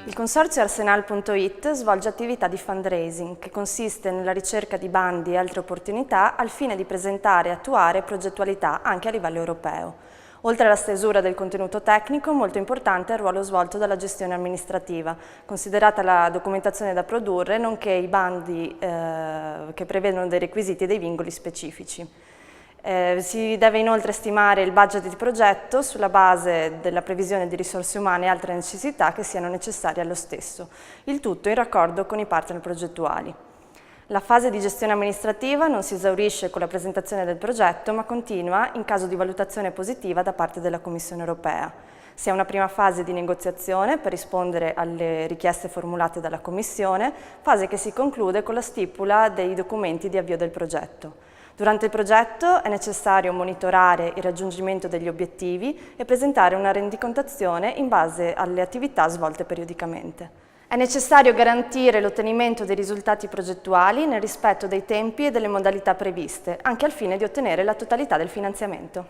Il consorzio Arsenal.it svolge attività di fundraising che consiste nella ricerca di bandi e altre opportunità al fine di presentare e attuare progettualità anche a livello europeo. Oltre alla stesura del contenuto tecnico, molto importante è il ruolo svolto dalla gestione amministrativa, considerata la documentazione da produrre, nonché i bandi che prevedono dei requisiti e dei vincoli specifici. Si deve inoltre stimare il budget di progetto sulla base della previsione di risorse umane e altre necessità che siano necessarie allo stesso, il tutto in raccordo con i partner progettuali. La fase di gestione amministrativa non si esaurisce con la presentazione del progetto, ma continua in caso di valutazione positiva da parte della Commissione europea. Si ha una prima fase di negoziazione per rispondere alle richieste formulate dalla Commissione, fase che si conclude con la stipula dei documenti di avvio del progetto. Durante il progetto è necessario monitorare il raggiungimento degli obiettivi e presentare una rendicontazione in base alle attività svolte periodicamente. È necessario garantire l'ottenimento dei risultati progettuali nel rispetto dei tempi e delle modalità previste, anche al fine di ottenere la totalità del finanziamento.